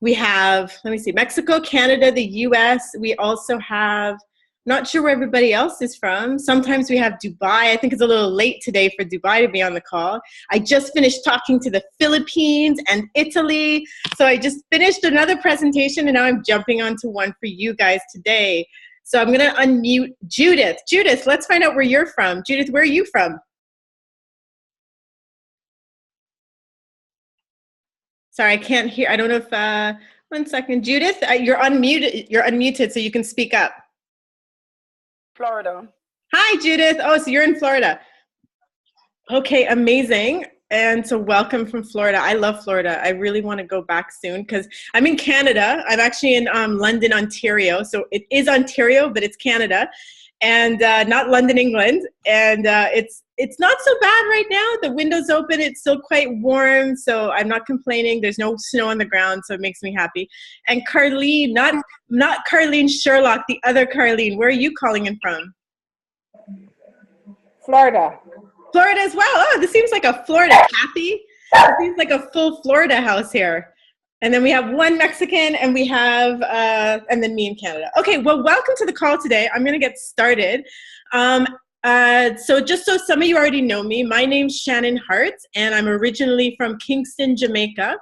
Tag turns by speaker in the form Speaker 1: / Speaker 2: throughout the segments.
Speaker 1: We have, let me see, Mexico, Canada, the US. We also have, not sure where everybody else is from. Sometimes we have Dubai. I think it's a little late today for Dubai to be on the call. I just finished talking to the Philippines and Italy. So I just finished another presentation and now I'm jumping onto one for you guys today. So I'm gonna unmute Judith. Judith, let's find out where you're from. Judith, where are you from? Sorry, I can't hear. I don't know if, one second. Judith, you're unmuted so you can speak up.
Speaker 2: Florida.
Speaker 1: Hi, Judith. Oh, so you're in Florida. Okay, amazing. And so welcome from Florida. I love Florida. I really want to go back soon because I'm in Canada. I'm actually in London, Ontario. So it is Ontario, but it's Canada and not London, England. And it's not so bad right now. The window's open. It's still quite warm. So I'm not complaining. There's no snow on the ground. So it makes me happy. And Carlene, not Carlene Sherlock, the other Carlene. Where are you calling in from?
Speaker 2: Florida.
Speaker 1: Florida as well. Oh, this seems like a Florida. Kathy? It seems like a full Florida house here. And then we have one Mexican and we have, and then me in Canada. Okay, well, welcome to the call today. I'm gonna get started. So just so some of you already know me, my name's Shannon Hart and I'm originally from Kingston, Jamaica,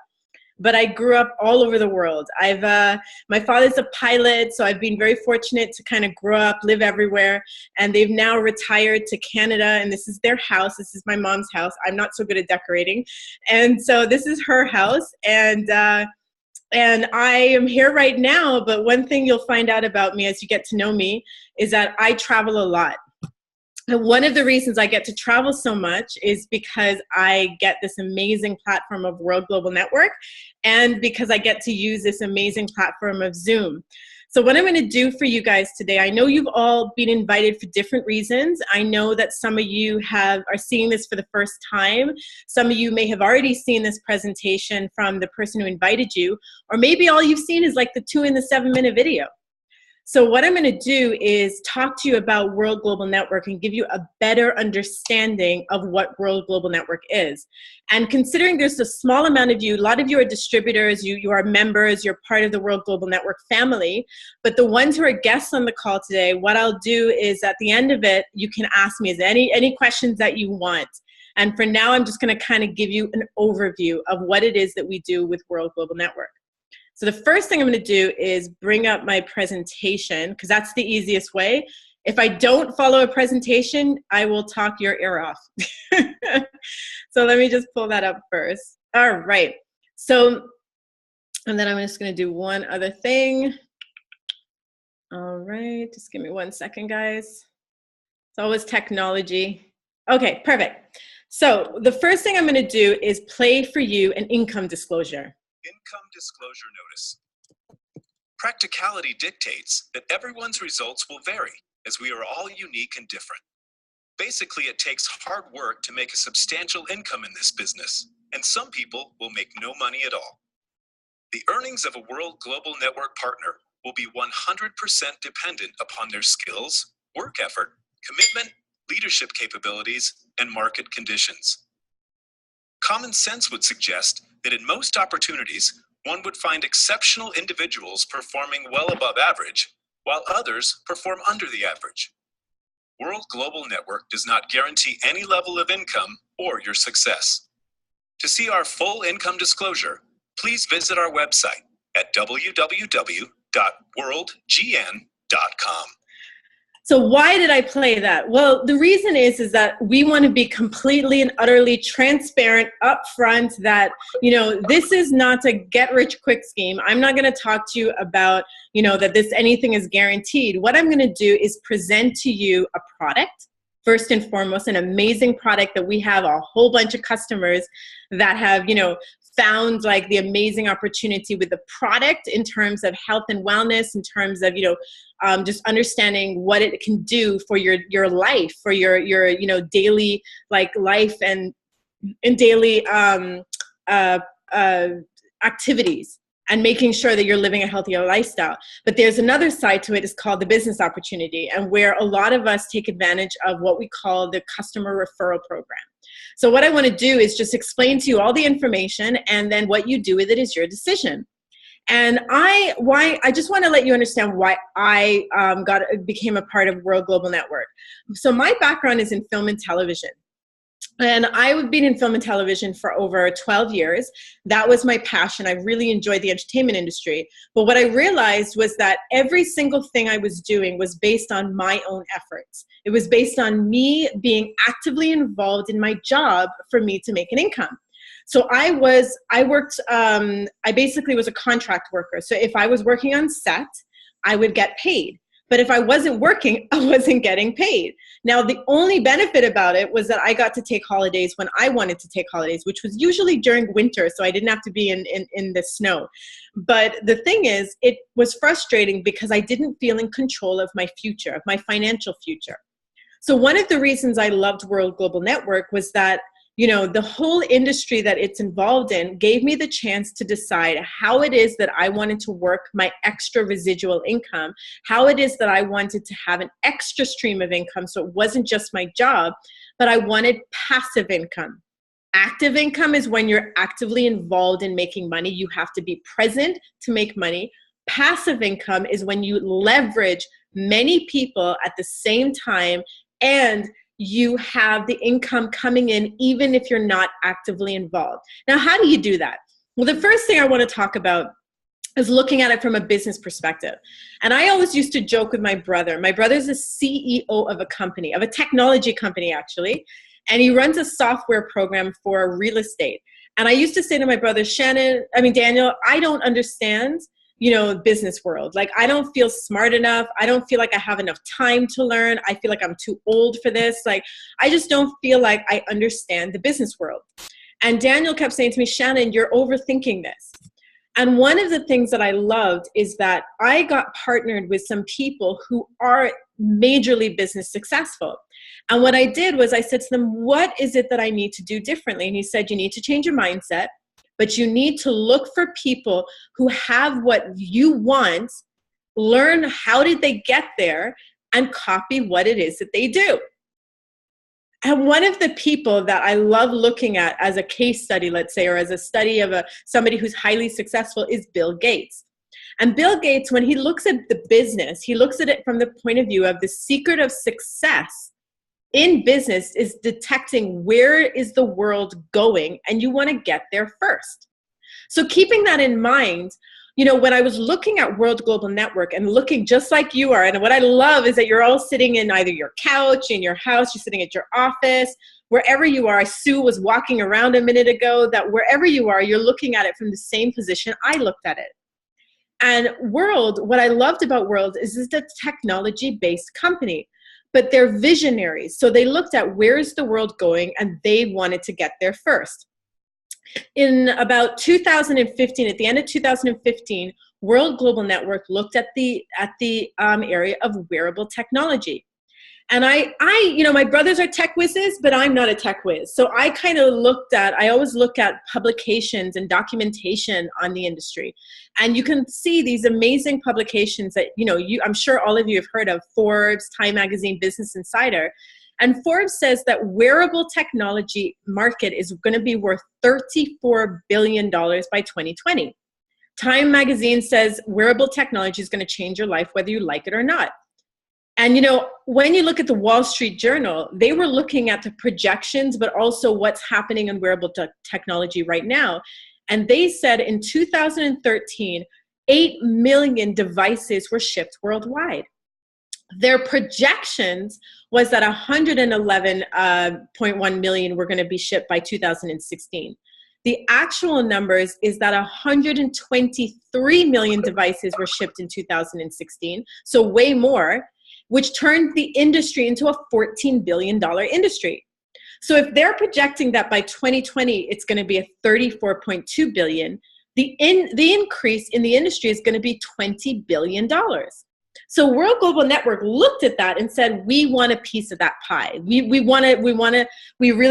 Speaker 1: but I grew up all over the world. My father's a pilot, so I've been very fortunate to kind of grow up, live everywhere, and they've now retired to Canada, and this is their house. This is my mom's house. I'm not so good at decorating, and so this is her house, and I am here right now, but one thing you'll find out about me as you get to know me is that I travel a lot. And one of the reasons I get to travel so much is because I get this amazing platform of World Global Network and because I get to use this amazing platform of Zoom. So what I'm going to do for you guys today, I know you've all been invited for different reasons. I know that some of you are seeing this for the first time. Some of you may have already seen this presentation from the person who invited you, or maybe all you've seen is like the 2 and the 7-minute video. So what I'm going to do is talk to you about World Global Network and give you a better understanding of what World Global Network is. And considering there's a small amount of you, a lot of you are distributors, you are members, you're part of the World Global Network family, but the ones who are guests on the call today, what I'll do is at the end of it, you can ask me any questions that you want. And for now, I'm just going to kind of give you an overview of what it is that we do with World Global Network. So the first thing I'm going to do is bring up my presentation because that's the easiest way. If I don't follow a presentation, I will talk your ear off. So let me just pull that up first. All right. So, and then I'm just going to do one other thing. All right. Just give me 1 second, guys. It's always technology. Okay, perfect. So the first thing I'm going to do is play for you an income disclosure.
Speaker 3: Income disclosure notice. Practicality dictates that everyone's results will vary, as we are all unique and different. Basically, it takes hard work to make a substantial income in this business, and some people will make no money at all. The earnings of a World Global Network partner will be 100% dependent upon their skills, work effort, commitment, leadership capabilities, and market conditions. Common sense would suggest that in most opportunities, one would find exceptional individuals performing well above average, while others perform under the average. World Global Network does not guarantee any level of income or your success. To see our full income disclosure, please visit our website at www.worldgn.com.
Speaker 1: So why did I play that? Well, the reason is that we want to be completely and utterly transparent upfront that, this is not a get rich quick scheme. I'm not going to talk to you about, that anything is guaranteed. What I'm going to do is present to you a product, first and foremost, an amazing product that we have a whole bunch of customers that have, found like the amazing opportunity with the product in terms of health and wellness, in terms of, just understanding what it can do for your life, for your daily life and daily activities, and making sure that you're living a healthier lifestyle. But there's another side to it. It's called the business opportunity, and where a lot of us take advantage of what we call the customer referral program. So what I want to do is just explain to you all the information, and then what you do with it is your decision. And I just want to let you understand why I became a part of World Global Network. So my background is in film and television. And I've been in film and television for over 12 years. That was my passion. I really enjoyed the entertainment industry. But what I realized was that every single thing I was doing was based on my own efforts. It was based on me being actively involved in my job for me to make an income. So I basically was a contract worker. So if I was working on set, I would get paid. But if I wasn't working, I wasn't getting paid. Now, the only benefit about it was that I got to take holidays when I wanted to take holidays, which was usually during winter, so I didn't have to be in the snow. But the thing is, it was frustrating because I didn't feel in control of my future, of my financial future. So one of the reasons I loved World Global Network was that, you know, the whole industry that it's involved in gave me the chance to decide how it is that I wanted to work my extra residual income, how it is that I wanted to have an extra stream of income. So it wasn't just my job, but I wanted passive income. Active income is when you're actively involved in making money. You have to be present to make money. Passive income is when you leverage many people at the same time and you have the income coming in even if you're not actively involved. Now, how do you do that? Well, the first thing I want to talk about is looking at it from a business perspective. And I always used to joke with my brother. My brother's a CEO of a company, of a technology company actually, and he runs a software program for real estate. And I used to say to my brother, Daniel, I don't understand, you know, business world. Like, I don't feel smart enough. I don't feel like I have enough time to learn. I feel like I'm too old for this. Like, I just don't feel like I understand the business world. And Daniel kept saying to me, Shannon, you're overthinking this. And one of the things that I loved is that I got partnered with some people who are majorly business successful. And what I did was I said to them, what is it that I need to do differently? And he said, you need to change your mindset. But you need to look for people who have what you want, learn how did they get there, and copy what it is that they do. And one of the people that I love looking at as a case study, let's say, or as a study of somebody who's highly successful is Bill Gates. And Bill Gates, when he looks at the business, he looks at it from the point of view of the secret of success in business is detecting where is the world going, and you want to get there first. So keeping that in mind, you know, when I was looking at World Global Network and looking just like you are, and what I love is that you're all sitting in either your couch, in your house, you're sitting at your office, wherever you are. Sue was walking around a minute ago, that wherever you are, you're looking at it from the same position I looked at it. And World, what I loved about World is it's a technology-based company. But they're visionaries. So they looked at where is the world going, and they wanted to get there first. In about 2015, at the end of 2015, World Global Network looked at the area of wearable technology. And my brothers are tech whizzes, but I'm not a tech whiz. So I always look at publications and documentation on the industry. And you can see these amazing publications that, I'm sure all of you have heard of: Forbes, Time Magazine, Business Insider. And Forbes says that wearable technology market is going to be worth $34 billion by 2020. Time Magazine says wearable technology is going to change your life whether you like it or not. And, when you look at the Wall Street Journal, they were looking at the projections, but also what's happening in wearable technology right now. And they said in 2013, 8 million devices were shipped worldwide. Their projections was that 111.1 million were going to be shipped by 2016. The actual numbers is that 123 million devices were shipped in 2016, so way more, which turned the industry into a $14 billion industry. So if they're projecting that by 2020, it's going to be a $34.2 billion, the increase in the industry is going to be $20 billion. So World Global Network looked at that and said, we want a piece of that pie. We really,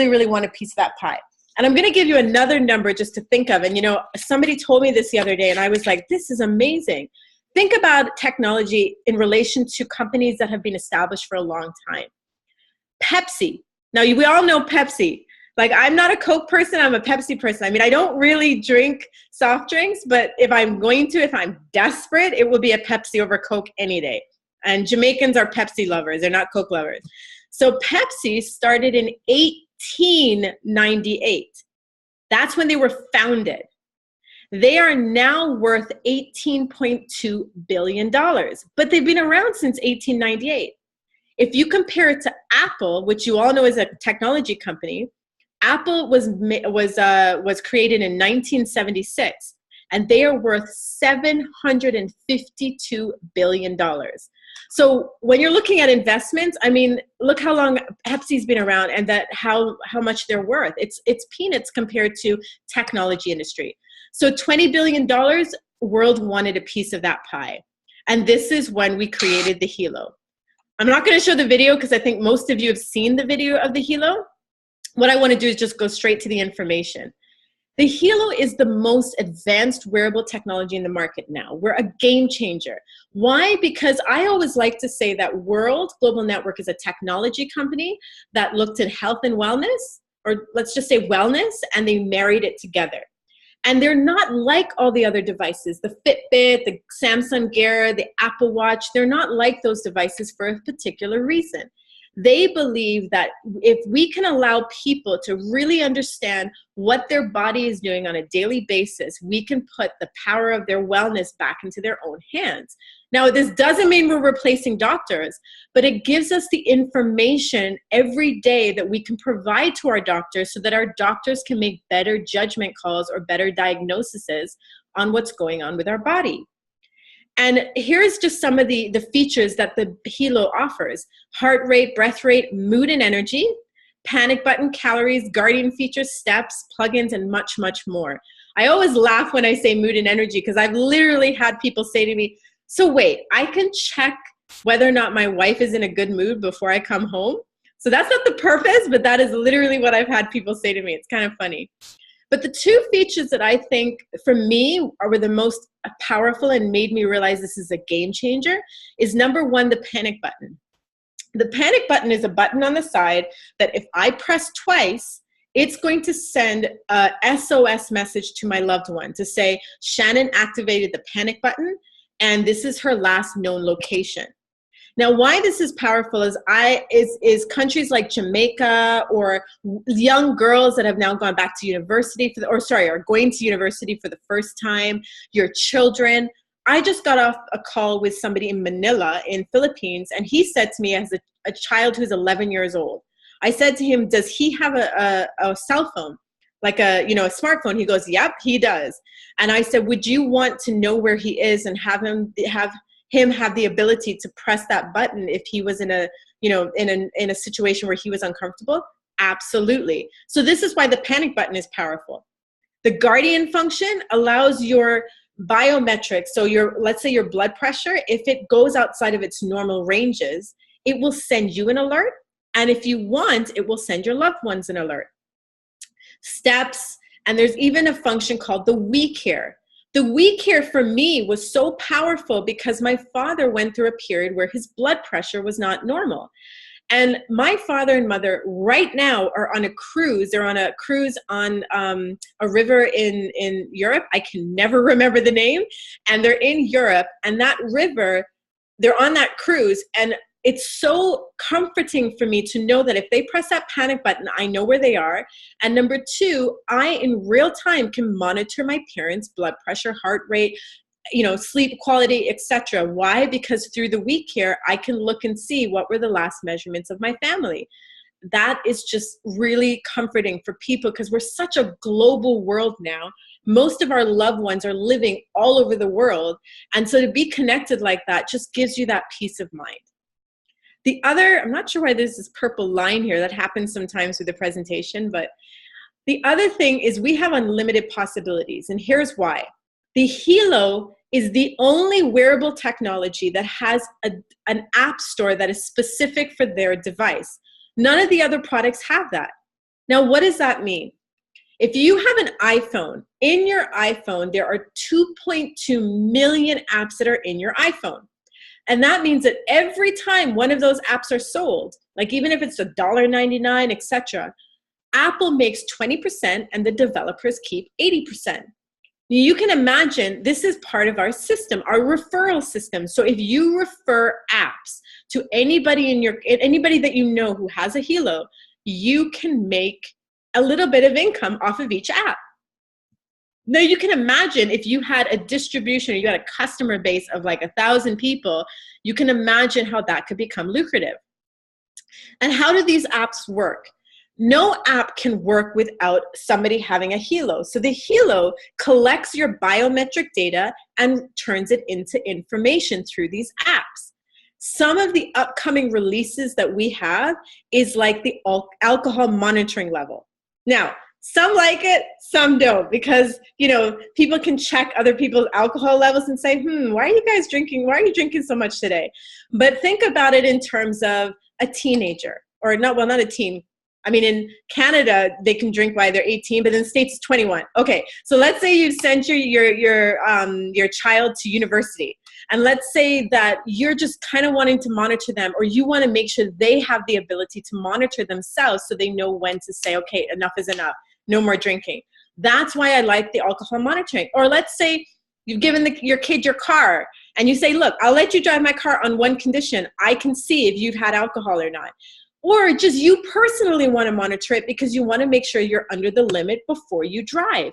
Speaker 1: really want a piece of that pie. And I'm going to give you another number just to think of. And, somebody told me this the other day, and I was like, this is amazing. Think about technology in relation to companies that have been established for a long time. Pepsi. Now, we all know Pepsi. Like, I'm not a Coke person, I'm a Pepsi person. I mean, I don't really drink soft drinks, but if I'm going to, if I'm desperate, it will be a Pepsi over Coke any day. And Jamaicans are Pepsi lovers, they're not Coke lovers. So Pepsi started in 1898. That's when they were founded. They are now worth $18.2 billion, but they've been around since 1898. If you compare it to Apple, which you all know is a technology company, Apple was created in 1976, and they are worth $752 billion. So when you're looking at investments, I mean, look how long Pepsi's been around and that how much they're worth. It's peanuts compared to technology industry. So $20 billion, world wanted a piece of that pie. And this is when we created the Hilo. I'm not going to show the video because I think most of you have seen the video of the Hilo. What I want to do is just go straight to the information. The Hilo is the most advanced wearable technology in the market now. We're a game changer. Why? Because I always like to say that World Global Network is a technology company that looked at health and wellness, or let's just say wellness, and they married it together. And they're not like all the other devices, the Fitbit, the Samsung Gear, the Apple Watch. They're not like those devices for a particular reason. They believe that if we can allow people to really understand what their body is doing on a daily basis, we can put the power of their wellness back into their own hands. Now, this doesn't mean we're replacing doctors, but it gives us the information every day that we can provide to our doctors so that our doctors can make better judgment calls or better diagnoses on what's going on with our body. And here's just some of the features that the Hilo offers: heart rate, breath rate, mood and energy, panic button, calories, guardian features, steps, plugins, and much, much more. I always laugh when I say mood and energy because I've literally had people say to me, so wait, I can check whether or not my wife is in a good mood before I come home? So that's not the purpose, but that is literally what I've had people say to me. It's kind of funny. But the two features that I think for me were the most powerful and made me realize this is a game changer is number one, the panic button. The panic button is a button on the side that if I press twice, it's going to send a SOS message to my loved one to say, Shannon activated the panic button and this is her last known location. Now, why this is powerful is countries like Jamaica or young girls that have now gone back to university are going to university for the first time, your children. I just got off a call with somebody in Manila in Philippines, and he said to me as a child who's 11 years old, I said to him, does he have a cell phone? Like a smartphone? He goes, yep, he does. And I said, would you want to know where he is and have him have the ability to press that button if he was in a situation where he was uncomfortable? Absolutely. So this is why the panic button is powerful. The guardian function allows your biometrics. So let's say your blood pressure, if it goes outside of its normal ranges, it will send you an alert. And if you want, it will send your loved ones an alert. Steps, and there's even a function called the We Care. The We Care for me was so powerful because my father went through a period where his blood pressure was not normal. And my father and mother right now are on a cruise. They're on a cruise on a river in Europe. I can never remember the name. And they're in Europe. And that river, they're on that cruise. And it's so comforting for me to know that if they press that panic button, I know where they are. And number two, I in real time can monitor my parents' blood pressure, heart rate, sleep quality, etc. Why? Because through the We Care, I can look and see what were the last measurements of my family. That is just really comforting for people because we're such a global world now. Most of our loved ones are living all over the world. And so to be connected like that just gives you that peace of mind. The other, I'm not sure why there's this purple line here that happens sometimes with the presentation, but the other thing is we have unlimited possibilities, and here's why. The Hilo is the only wearable technology that has an app store that is specific for their device. None of the other products have that. Now, what does that mean? If you have an iPhone, in your iPhone, there are 2.2 million apps that are in your iPhone. And that means that every time one of those apps are sold, like even if it's $1.99, etc., Apple makes 20% and the developers keep 80%. You can imagine this is part of our system, our referral system. So if you refer apps to anybody that you know who has a Hilo, you can make a little bit of income off of each app. Now you can imagine if you had a distribution, or you had a customer base of like 1,000 people, you can imagine how that could become lucrative. And how do these apps work? No app can work without somebody having a Hilo. So the Hilo collects your biometric data and turns it into information through these apps. Some of the upcoming releases that we have is like the alcohol monitoring level. Now, some like it, some don't, because, you know, people can check other people's alcohol levels and say, why are you guys drinking? Why are you drinking so much today? But think about it in terms of a teenager, or not a teen. I mean, in Canada, they can drink while they're 18, but in the States, it's 21. Okay, so let's say you've sent your child to university, and let's say that you're just kind of wanting to monitor them, or you want to make sure they have the ability to monitor themselves so they know when to say, okay, enough is enough, no more drinking. That's why I like the alcohol monitoring. Or let's say you've given your kid your car, and you say, look, I'll let you drive my car on one condition. I can see if you've had alcohol or not. Or just you personally want to monitor it because you want to make sure you're under the limit before you drive.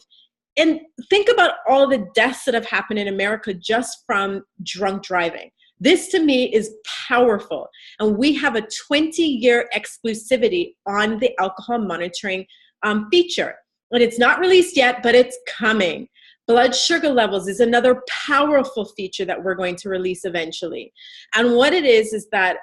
Speaker 1: And think about all the deaths that have happened in America just from drunk driving. This to me is powerful. And we have a 20-year exclusivity on the alcohol monitoring feature. And it's not released yet, but it's coming. Blood sugar levels is another powerful feature that we're going to release eventually. And what it is that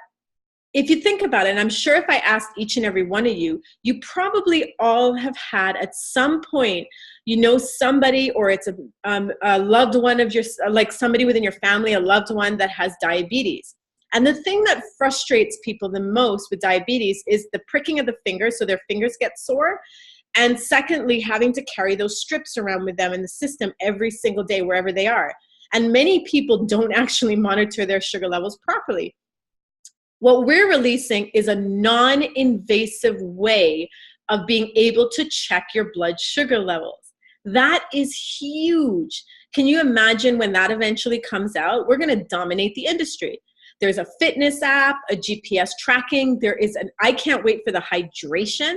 Speaker 1: if you think about it, and I'm sure if I asked each and every one of you, you probably all have had at some point, you know, somebody, or it's a loved one of your, like somebody within your family, a loved one that has diabetes. And the thing that frustrates people the most with diabetes is the pricking of the fingers, so their fingers get sore. And secondly, having to carry those strips around with them in the system every single day, wherever they are. And many people don't actually monitor their sugar levels properly. What we're releasing is a non-invasive way of being able to check your blood sugar levels. That is huge. Can you imagine when that eventually comes out? We're going to dominate the industry. There's a fitness app, a GPS tracking. I can't wait for the hydration.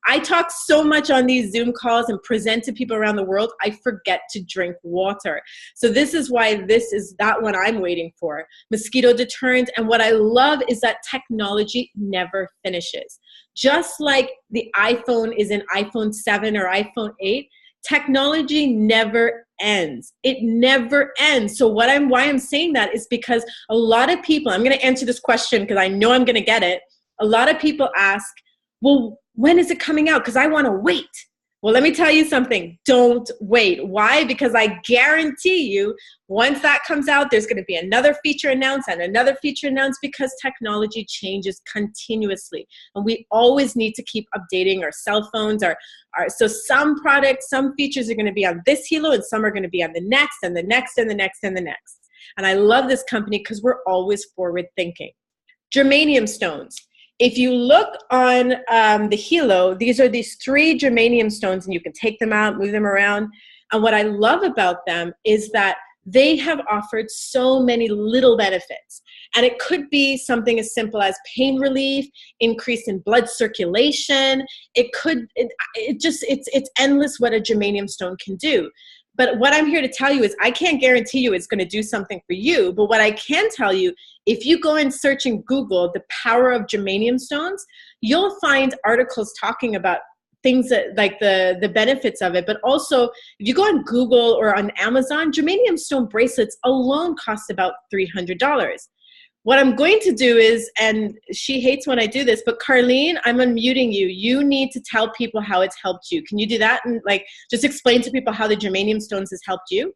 Speaker 1: I talk so much on these Zoom calls and present to people around the world, I forget to drink water. So this is why this is that one I'm waiting for. Mosquito deterrent. And what I love is that technology never finishes. Just like the iPhone is in iPhone 7 or iPhone 8, technology never ends. It never ends. So why I'm saying that is because a lot of people, I'm going to answer this question because I know I'm going to get it. A lot of people ask, well, when is it coming out? Because I want to wait. Well, let me tell you something. Don't wait. Why? Because I guarantee you, once that comes out, there's going to be another feature announced and another feature announced, because technology changes continuously. And we always need to keep updating our cell phones. So some products, some features are going to be on this Hilo, and some are going to be on the next and the next and the next and the next. And I love this company because we're always forward thinking. Germanium stones. If you look on the Hilo, these are these 3 germanium stones, and you can take them out, move them around. And what I love about them is that they have offered so many little benefits. And it could be something as simple as pain relief, increase in blood circulation. It's endless what a germanium stone can do. But what I'm here to tell you is I can't guarantee you it's going to do something for you. But what I can tell you, if you go and search in Google the power of germanium stones, you'll find articles talking about things that, like the benefits of it. But also, if you go on Google or on Amazon, germanium stone bracelets alone cost about $300. What I'm going to do is, and she hates when I do this, but Carlene, I'm unmuting you. You need to tell people how it's helped you. Can you do that? And like, just explain to people how the germanium stones has helped you?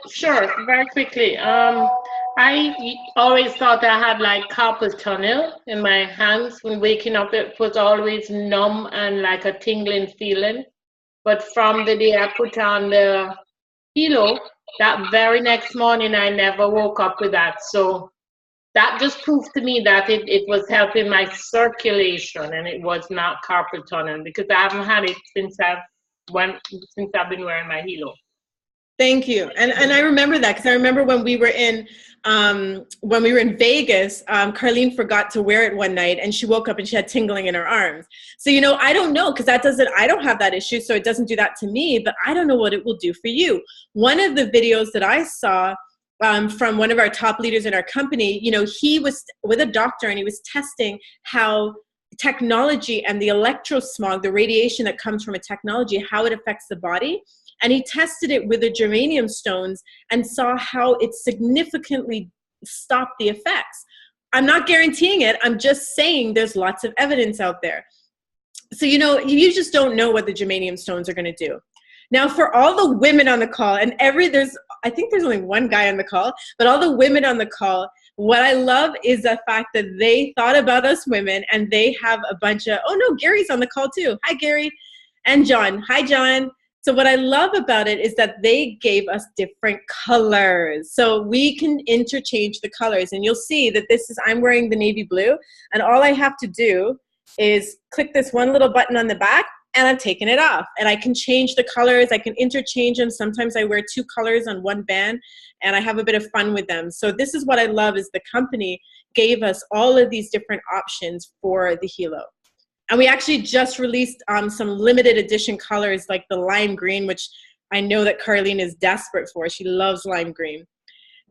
Speaker 2: Sure, very quickly. I always thought I had like carpal tunnel in my hands. When waking up, it was always numb and like a tingling feeling. But from the day I put on the Hilo, that very next morning, I never woke up with that. So that just proved to me that it was helping my circulation and it was not carpal tunnel, because I haven't had it since I've been wearing my halo.
Speaker 1: Thank you. And I remember that because I remember when we were in Vegas, Carlene forgot to wear it one night and she woke up and she had tingling in her arms. So, you know, I don't know, because I don't have that issue, so it doesn't do that to me, but I don't know what it will do for you. One of the videos that I saw from one of our top leaders in our company, you know, he was with a doctor and he was testing how technology and the electrosmog, the radiation that comes from a technology, how it affects the body. And he tested it with the germanium stones and saw how it significantly stopped the effects. I'm not guaranteeing it. I'm just saying there's lots of evidence out there. So, you know, you just don't know what the germanium stones are going to do. Now, for all the women on the call, and I think there's only one guy on the call, but all the women on the call, what I love is the fact that they thought about us women, and they have a bunch of, oh no, Gary's on the call too. Hi, Gary. And John. Hi, John. So what I love about it is that they gave us different colors. So we can interchange the colors. And you'll see that I'm wearing the navy blue. And all I have to do is click this one little button on the back and I've taken it off. And I can change the colors. I can interchange them. Sometimes I wear 2 colors on one band and I have a bit of fun with them. So this is what I love, is the company gave us all of these different options for the halo. And we actually just released some limited edition colors like the lime green, which I know that Carlene is desperate for. She loves lime green.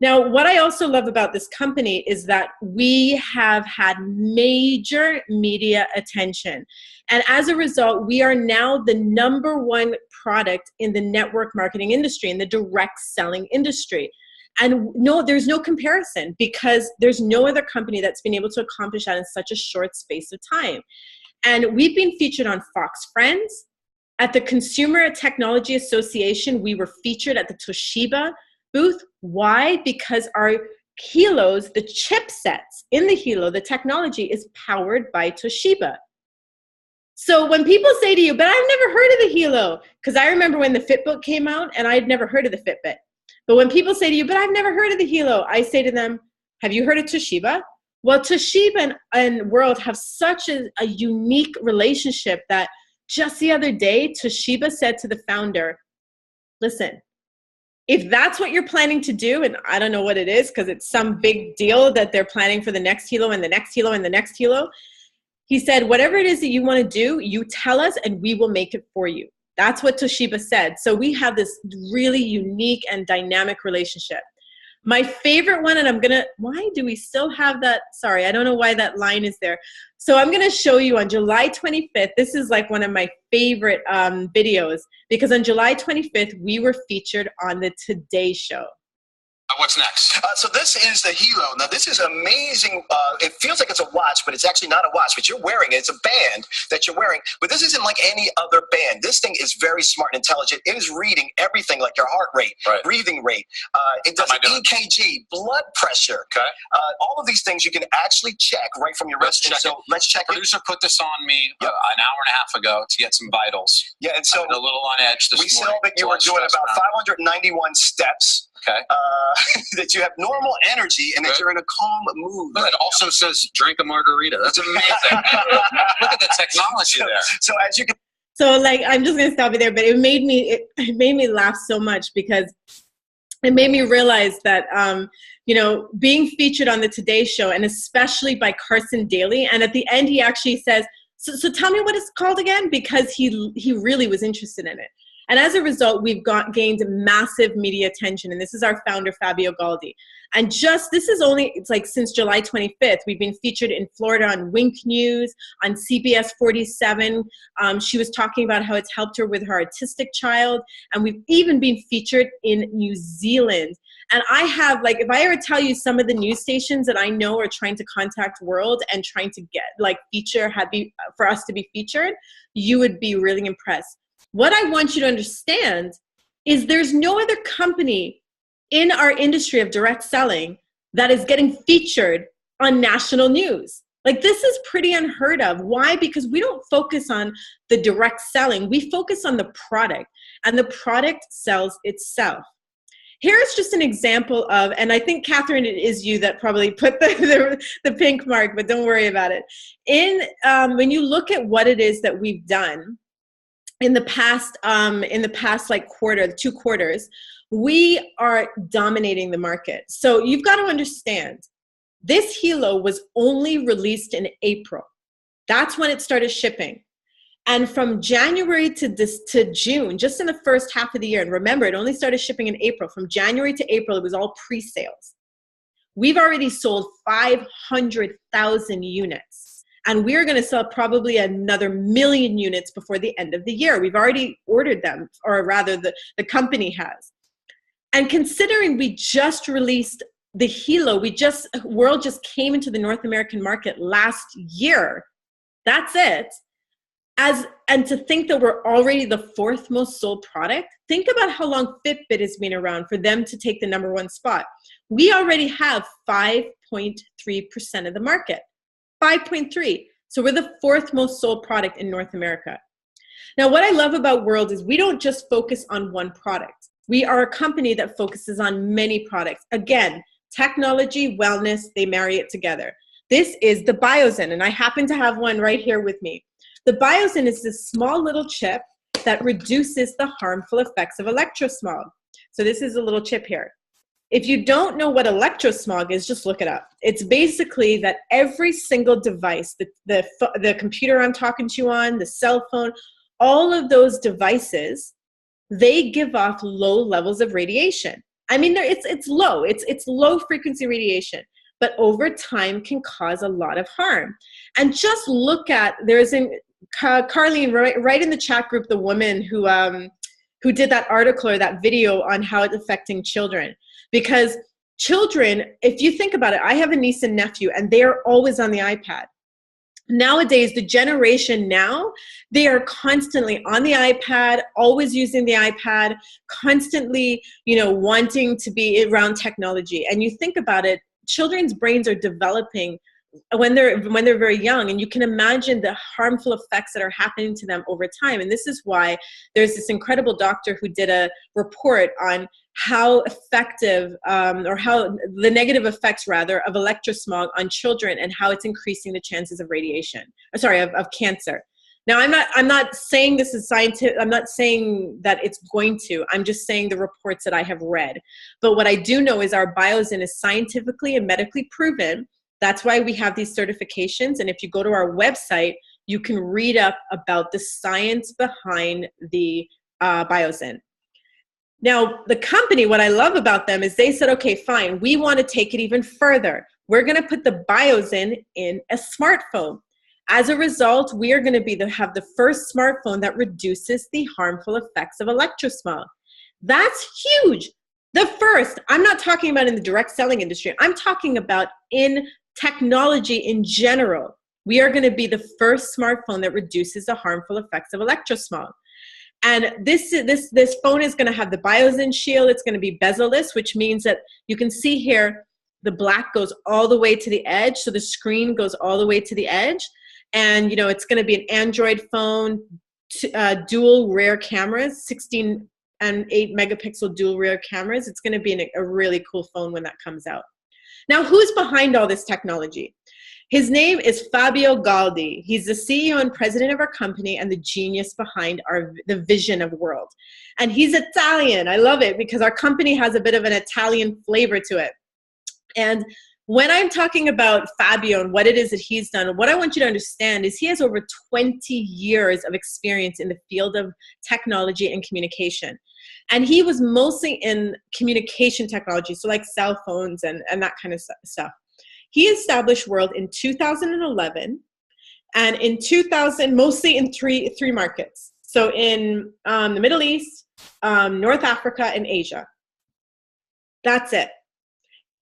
Speaker 1: Now, what I also love about this company is that we have had major media attention. And as a result, we are now the #1 product in the network marketing industry, in the direct selling industry. And no, there's no comparison, because there's no other company that's been able to accomplish that in such a short space of time. And we've been featured on Fox Friends. At the Consumer Technology Association, we were featured at the Toshiba booth. Why? Because our Helos, the chipsets in the Helo, the technology is powered by Toshiba. So when people say to you, but I've never heard of the Helo, because I remember when the Fitbit came out and I'd never heard of the Fitbit. But when people say to you, but I've never heard of the Helo, I say to them, have you heard of Toshiba? Well, Toshiba and World have such a unique relationship that just the other day, Toshiba said to the founder, listen, if that's what you're planning to do, and I don't know what it is because it's some big deal that they're planning for the next Helo and the next Helo and the next Helo, he said, whatever it is that you want to do, you tell us and we will make it for you. That's what Toshiba said. So we have this really unique and dynamic relationship. My favorite one, and why do we still have that? Sorry, I don't know why that line is there. So I'm going to show you on July 25th. This is like one of my favorite videos, because on July 25th, we were featured on the Today Show.
Speaker 4: What's next?
Speaker 5: So this is the Helo. Now this is amazing. It feels like it's a watch, but it's actually not a watch. But you're wearing it. It's a band that you're wearing. But this isn't like any other band. This thing is very smart and intelligent. It is reading everything, like your heart rate, breathing rate. It does EKG, blood pressure. Okay. All of these things you can actually check right from your wrist. So let's check.
Speaker 4: Producer put this on me an hour and a half ago to get some vitals.
Speaker 5: Yeah, and so
Speaker 4: I'm a little on edge this morning.
Speaker 5: We saw that you were doing about 591 steps. Okay. That you have normal energy and that you're in a calm mood.
Speaker 4: But it also says drink a margarita. That's amazing. Look at the technology there.
Speaker 5: So as you can.
Speaker 1: So like, I'm just gonna stop you there, but it made me laugh so much, because it made me realize that you know, being featured on the Today Show, and especially by Carson Daly, and at the end he actually says, so tell me what it's called again, because he really was interested in it. And as a result, we've gained massive media attention. And this is our founder, Fabio Galdi. And it's like since July 25th, we've been featured in Florida on Wink News, on CBS 47. She was talking about how it's helped her with her autistic child. And we've even been featured in New Zealand. And I have, like, if I ever tell you some of the news stations that I know are trying to contact World and trying to get, like, for us to be featured, you would be really impressed. What I want you to understand is there's no other company in our industry of direct selling that is getting featured on national news. Like, this is pretty unheard of. Why? Because we don't focus on the direct selling. We focus on the product, and the product sells itself. Here's just an example of, and I think, Catherine, it is you that probably put the pink mark, but don't worry about it. When you look at what it is that we've done in the past like quarter, 2 quarters, we are dominating the market. So you've got to understand, this Hilo was only released in April. That's when it started shipping. And from January to June, just in the first half of the year, and remember, it only started shipping in April. From January to April, it was all pre-sales. We've already sold 500,000 units. And we're going to sell probably another 1 million units before the end of the year. We've already ordered them, or rather the company has. And considering we just released the Hilo, World just came into the North American market last year. That's it. And to think that we're already the 4th most sold product, think about how long Fitbit has been around for them to take the #1 spot. We already have 5.3% of the market, 5.3. So we're the 4th most sold product in North America. Now, what I love about World is we don't just focus on one product. We are a company that focuses on many products. Again, technology, wellness, they marry it together. This is the Biozen, and I happen to have one right here with me. The Biozen is this small little chip that reduces the harmful effects of electrosmog. So this is a little chip here. If you don't know what electrosmog is, just look it up. It's basically that every single device, the computer I'm talking to you on, the cell phone, all of those devices, they give off low levels of radiation. I mean, it's low. It's low frequency radiation, but over time can cause a lot of harm. And just look at, Carlene, right in the chat group, the woman who did that article or that video on how it's affecting children. Because children, if you think about it, I have a niece and nephew, and they are always on the iPad. Nowadays, the generation now, they are constantly on the iPad, always using the iPad, constantly, wanting to be around technology. And you think about it, children's brains are developing when they're very young, and you can imagine the harmful effects that are happening to them over time. And this is why there's this incredible doctor who did a report on how effective or how the negative effects rather of electrosmog on children, and how it's increasing the chances of of cancer. Now, I'm not saying this is scientific. I'm not saying that it's going to. I'm just saying the reports that I have read. But what I do know is our Biozen is scientifically and medically proven. That's why we have these certifications. And if you go to our website, you can read up about the science behind the Biozen. Now, the company, what I love about them is they said, okay, fine, we want to take it even further. We're going to put the Biozen in a smartphone. As a result, we are going to have the first smartphone that reduces the harmful effects of electrosmog. That's huge. The first. I'm not talking about in the direct selling industry. I'm talking about in technology in general. We are going to be the first smartphone that reduces the harmful effects of electrosmog. And this phone is going to have the Biozen shield. It's going to be bezel-less, which means that you can see here the black goes all the way to the edge. So the screen goes all the way to the edge. And, it's going to be an Android phone, dual rear cameras, 16 and 8 megapixel dual rear cameras. It's going to be a really cool phone when that comes out. Now, who's behind all this technology? His name is Fabio Galdi. He's the CEO and president of our company and the genius behind the vision of World. And he's Italian. I love it because our company has a bit of an Italian flavor to it. And when I'm talking about Fabio and what it is that he's done, what I want you to understand is he has over 20 years of experience in the field of technology and communication. And he was mostly in communication technology, so like cell phones and that kind of stuff. He established World in 2011, and in 2000, mostly in three markets. So in the Middle East, North Africa, and Asia. That's it.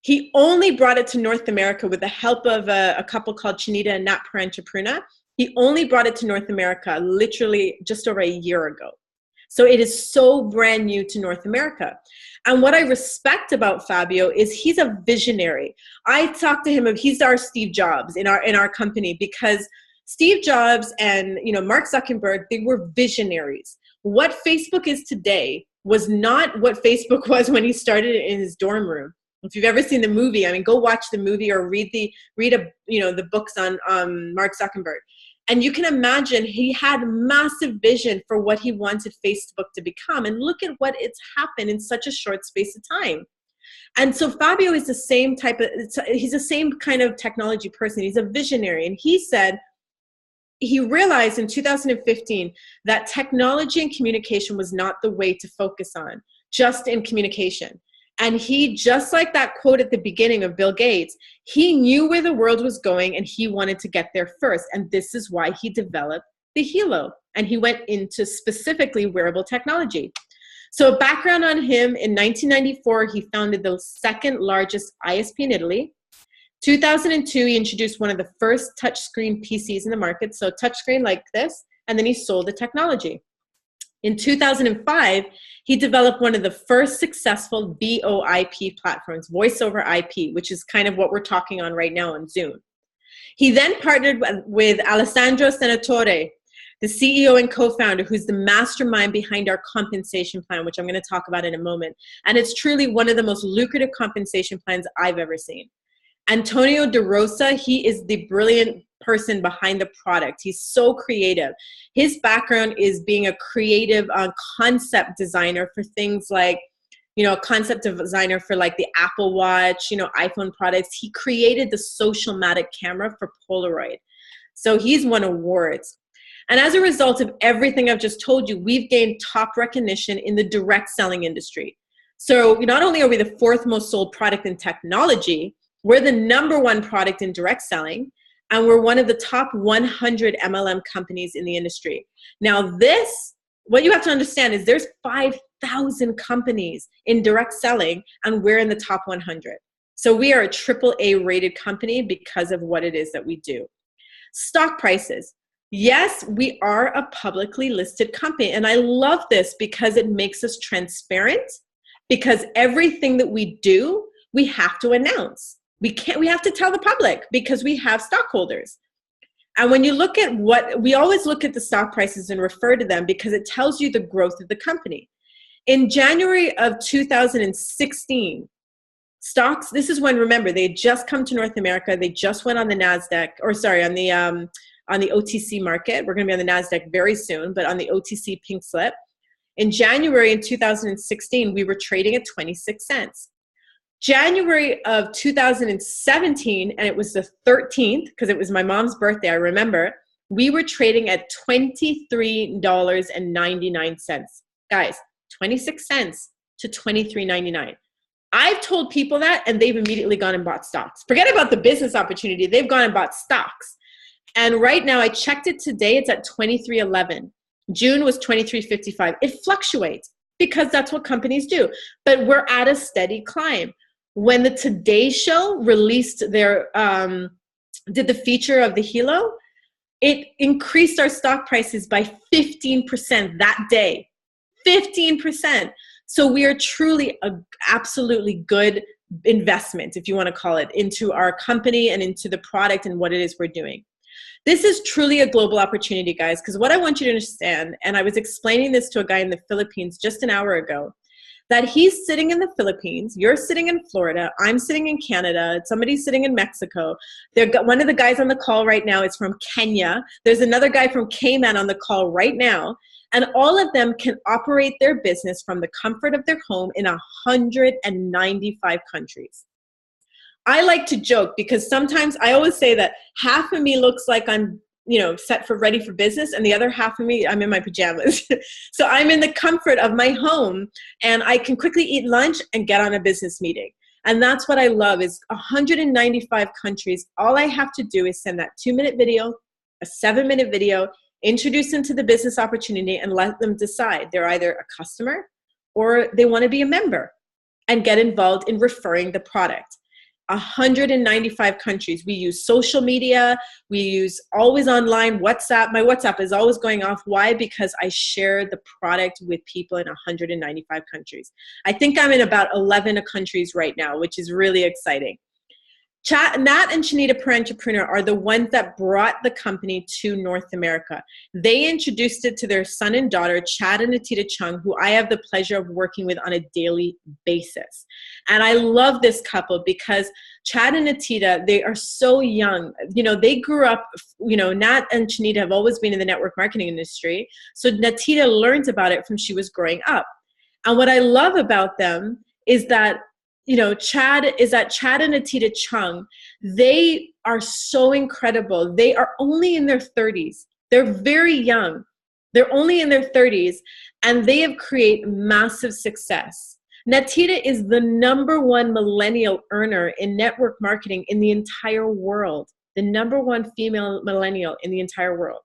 Speaker 1: He only brought it to North America with the help of a couple called Chinita and Nat Paranchapruna. He only brought it to North America literally just over a year ago. So it is so brand new to North America. And what I respect about Fabio is he's a visionary. I talked to him, he's our Steve Jobs in our company, because Steve Jobs and Mark Zuckerberg, they were visionaries. What Facebook is today, was not what Facebook was when he started it in his dorm room. If you've ever seen the movie, I mean, go watch the movie or read the books on Mark Zuckerberg. And you can imagine he had massive vision for what he wanted Facebook to become. And look at what it's happened in such a short space of time. And so Fabio is the same he's the same kind of technology person. He's a visionary. And he said, he realized in 2015 that technology and communication was not the way to focus on, just in communication. And he, just like that quote at the beginning of Bill Gates, he knew where the world was going and he wanted to get there first. And this is why he developed the Hilo. And he went into specifically wearable technology. So background on him, in 1994, he founded the second largest ISP in Italy. 2002, he introduced one of the first touchscreen PCs in the market. So touchscreen like this, and then he sold the technology. In 2005, he developed one of the first successful VoIP platforms, voice over IP, which is kind of what we're talking on right now on Zoom. He then partnered with Alessandro Senatore, the CEO and co-founder, who's the mastermind behind our compensation plan, which I'm going to talk about in a moment. And it's truly one of the most lucrative compensation plans I've ever seen. Antonio De Rosa, he is the brilliant person behind the product. He's so creative. His background is being a creative concept designer for things like, concept designer for like the Apple Watch, iPhone products. He created the Social-Matic camera for Polaroid. So he's won awards. And as a result of everything I've just told you, we've gained top recognition in the direct selling industry. So not only are we the fourth most sold product in technology, we're the #1 product in direct selling, and we're one of the top 100 MLM companies in the industry. Now what you have to understand is there's 5,000 companies in direct selling, and we're in the top 100. So we are a AAA rated company because of what it is that we do. Stock prices. Yes, we are a publicly listed company, and I love this because it makes us transparent, because everything that we do, we have to announce. We have to tell the public because we have stockholders. And when you look at we always look at the stock prices and refer to them because it tells you the growth of the company. In January of 2016, stocks, this is when, remember, they had just come to North America. They just went on the NASDAQ, on the OTC market. We're going to be on the NASDAQ very soon, but on the OTC pink slip. In January in 2016, we were trading at 26 cents. January of 2017, and it was the 13th, because it was my mom's birthday, I remember, we were trading at $23.99. Guys, 26 cents to $23.99. I've told people that, and they've immediately gone and bought stocks. Forget about the business opportunity. They've gone and bought stocks. And right now, I checked it today, it's at $23.11. June was $23.55. It fluctuates because that's what companies do. But we're at a steady climb. When the Today Show released did the feature of the Hilo, it increased our stock prices by 15% that day. 15%. So we are truly an absolutely good investment, if you want to call it, into our company and into the product and what it is we're doing. This is truly a global opportunity, guys, because what I want you to understand, and I was explaining this to a guy in the Philippines just an hour ago, that he's sitting in the Philippines, you're sitting in Florida, I'm sitting in Canada, somebody's sitting in Mexico. One of the guys on the call right now is from Kenya. There's another guy from Cayman on the call right now. And all of them can operate their business from the comfort of their home in 195 countries. I like to joke because sometimes I always say that half of me looks like I'm set for ready for business, and the other half of me, I'm in my pajamas. So I'm in the comfort of my home, and I can quickly eat lunch and get on a business meeting. And that's what I love is 195 countries. All I have to do is send that 2-minute video, a 7-minute video, introduce them to the business opportunity, and let them decide. They're either a customer or they want to be a member and get involved in referring the product. 195 countries. We use social media. We use always online WhatsApp. My WhatsApp is always going off. Why? Because I share the product with people in 195 countries. I think I'm in about 11 countries right now, which is really exciting. Nat and Shanita Per Entrepreneur are the ones that brought the company to North America. They introduced it to their son and daughter, Chad and Natita Chung, who I have the pleasure of working with on a daily basis. And I love this couple because Chad and Natita, they are so young. You know, they grew up, you know, Nat and Shanita have always been in the network marketing industry. So Natita learned about it from she was growing up. And what I love about them is that, you know, Chad and Natita Chung, they are so incredible. They are only in their 30s. They're very young. They're only in their 30s, and they have created massive success. Natita is the #1 millennial earner in network marketing in the entire world. The #1 female millennial in the entire world.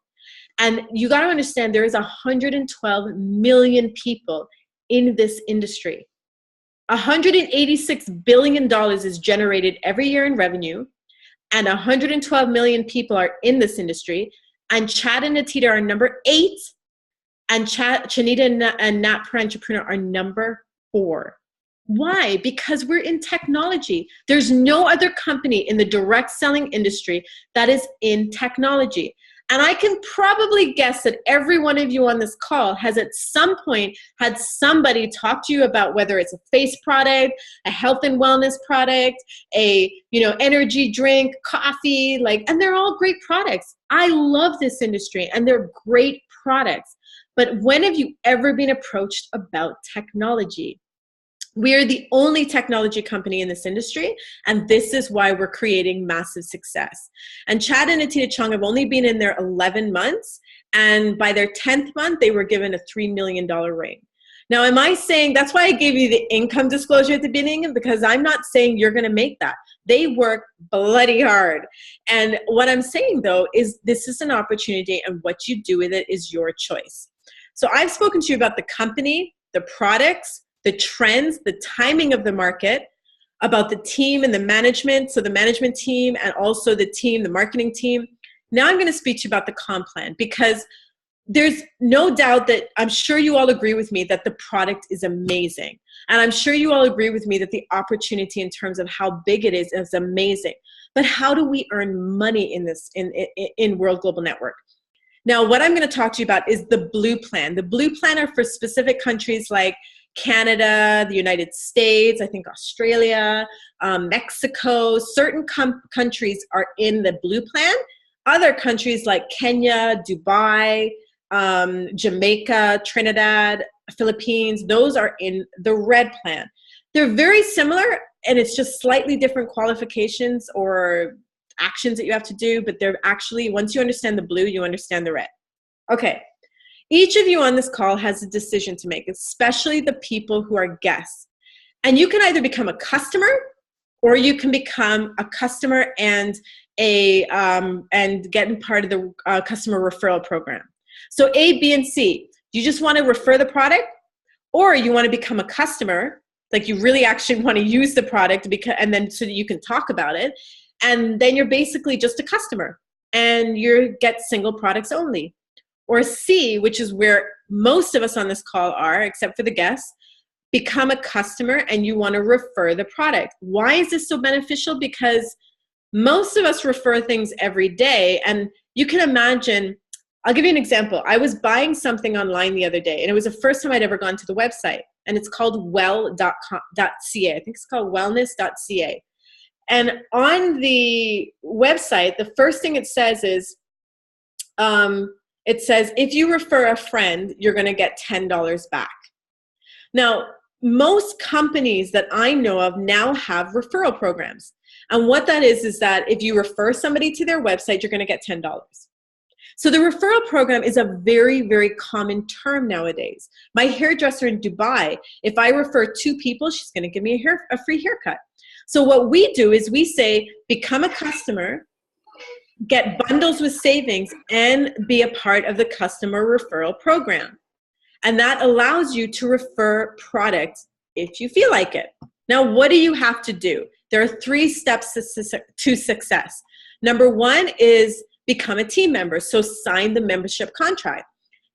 Speaker 1: And you got to understand, there is 112 million people in this industry. $186 billion is generated every year in revenue, and 112 million people are in this industry. And Chad and Natita are number 8, and Shanita and Nat Per Entrepreneur are number 4. Why? Because we're in technology. There's no other company in the direct selling industry that is in technology. And I can probably guess that every one of you on this call has at some point had somebody talk to you about whether it's a face product, a health and wellness product, a, you know, energy drink, coffee, like, and they're all great products. I love this industry and they're great products. But when have you ever been approached about technology? We are the only technology company in this industry, and this is why we're creating massive success. And Chad and Natita Chung have only been in there 11 months, and by their 10th month, they were given a $3 million ring. Now, am I saying, that's why I gave you the income disclosure at the beginning, because I'm not saying you're gonna make that. They work bloody hard. And what I'm saying though, is this is an opportunity, and what you do with it is your choice. So I've spoken to you about the company, the products, the trends, the timing of the market, about the team and the management, so the management team and also the team, the marketing team. Now I'm going to speak to you about the comp plan, because there's no doubt that I'm sure you all agree with me that the product is amazing. And I'm sure you all agree with me that the opportunity in terms of how big it is amazing. But how do we earn money in this, in World Global Network? Now, what I'm going to talk to you about is the Blue Plan. The Blue Plan are for specific countries like Canada, the United States, I think Australia, Mexico. Certain countries are in the Blue Plan. Other countries like Kenya, Dubai, Jamaica, Trinidad, Philippines, those are in the Red Plan. They're very similar, and it's just slightly different qualifications or actions that you have to do, but they're actually, once you understand the blue, you understand the red. Okay. Each of you on this call has a decision to make, especially the people who are guests. And you can either become a customer, or you can become a customer and get part of the customer referral program. So A, B, and C. You just want to refer the product, or you want to become a customer, like you really actually want to use the product, and then so that you can talk about it. And then you're basically just a customer, and you get single products only. Or C, which is where most of us on this call are, except for the guests, become a customer and you want to refer the product. Why is this so beneficial? Because most of us refer things every day. And you can imagine, I'll give you an example. I was buying something online the other day, and it was the first time I'd ever gone to the website. And it's called well.ca. I think it's called wellness.ca. And on the website, the first thing it says is, it says, if you refer a friend, you're going to get $10 back. Now, most companies that I know of now have referral programs. And what that is that if you refer somebody to their website, you're going to get $10. So the referral program is a very, very common term nowadays. My hairdresser in Dubai, if I refer 2 people, she's going to give me a free haircut. So what we do is we say, become a customer, get bundles with savings, and be a part of the customer referral program. And that allows you to refer products if you feel like it. Now, what do you have to do? There are 3 steps to success. Number 1 is become a team member. So sign the membership contract.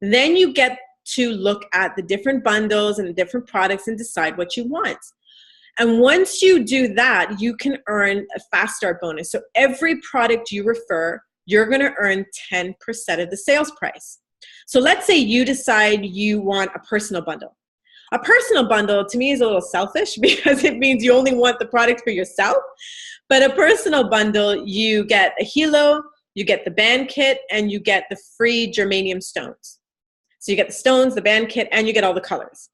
Speaker 1: Then you get to look at the different bundles and the different products and decide what you want. And once you do that, you can earn a fast start bonus. So every product you refer, you're going to earn 10% of the sales price. So let's say you decide you want a personal bundle. A personal bundle to me is a little selfish because it means you only want the product for yourself. But a personal bundle, you get a helo, you get the band kit, and you get the free germanium stones. So you get the stones, the band kit, and you get all the colors.